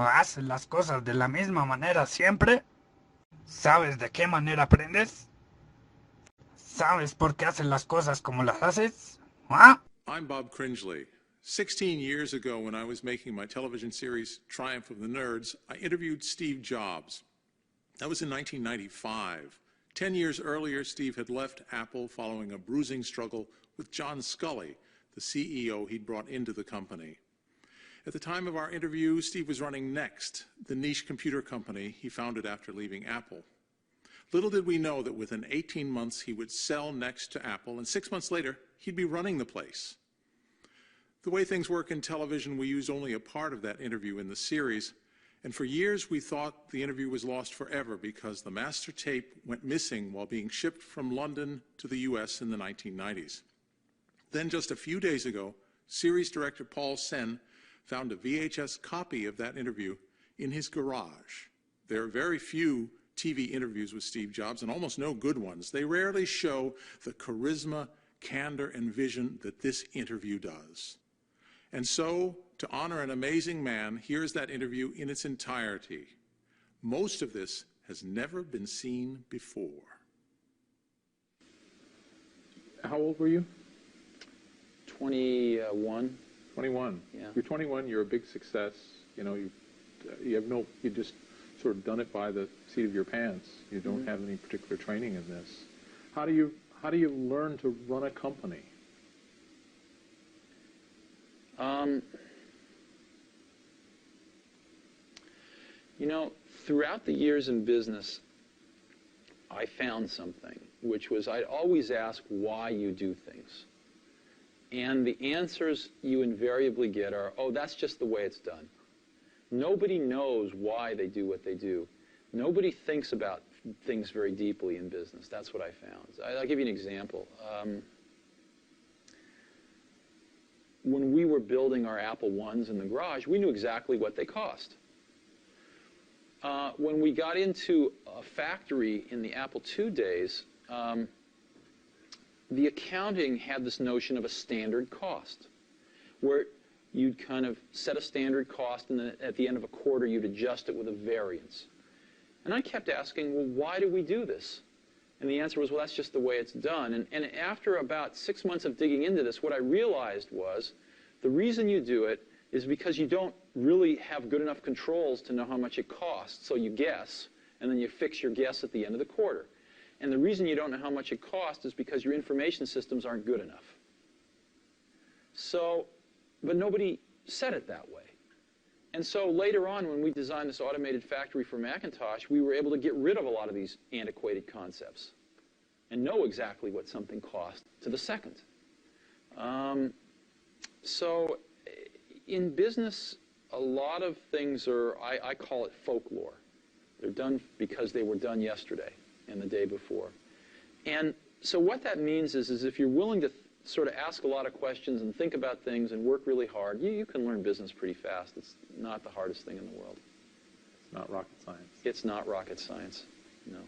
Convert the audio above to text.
¿Haces las cosas de la misma manera siempre? ¿Sabes de qué manera aprendes? ¿Sabes por qué haces las cosas como las haces? ¿Ah? I'm Bob Cringely. 16 years ago, when I was making my television series Triumph of the Nerds, I interviewed Steve Jobs. That was in 1995. 10 years earlier, Steve had left Apple following a bruising struggle with John Sculley, the CEO he'd brought into the company. At the time of our interview, Steve was running Next, the niche computer company he founded after leaving Apple. Little did we know that within 18 months he would sell Next to Apple, and 6 months later, he'd be running the place. The way things work in television, we used only a part of that interview in the series, and for years we thought the interview was lost forever because the master tape went missing while being shipped from London to the US in the 1990s. Then just a few days ago, series director Paul Sen found a VHS copy of that interview in his garage. There are very few TV interviews with Steve Jobs, and almost no good ones. They rarely show the charisma, candor, and vision that this interview does. And so, to honor an amazing man, here's that interview in its entirety. Most of this has never been seen before. How old were you? 21. 21. Yeah. You're 21. You're a big success. You know, you just sort of done it by the seat of your pants. You don't have any particular training in this. How do you learn to run a company? You know, throughout the years in business, I found something, which was I'd always ask why you do things. And the answers you invariably get are, oh, that's just the way it's done. Nobody knows why they do what they do. Nobody thinks about things very deeply in business. That's what I found. I'll give you an example. When we were building our Apple I's in the garage, we knew exactly what they cost. When we got into a factory in the Apple II days, the accounting had this notion of a standard cost, where you'd kind of set a standard cost, and then at the end of a quarter, you'd adjust it with a variance. And I kept asking, well, why do we do this? And the answer was, well, that's just the way it's done. And after about 6 months of digging into this, what I realized was the reason you do it is because you don't really have good enough controls to know how much it costs. So you guess, and then you fix your guess at the end of the quarter. And the reason you don't know how much it costs is because your information systems aren't good enough. So, but nobody said it that way. And so later on, when we designed this automated factory for Macintosh, we were able to get rid of a lot of these antiquated concepts and know exactly what something cost to the second. So in business, a lot of things are, I call it folklore. They're done because they were done yesterday and the day before. And so what that means is if you're willing to sort of ask a lot of questions and think about things and work really hard, you can learn business pretty fast. It's not the hardest thing in the world. It's not rocket science. It's not rocket science, no.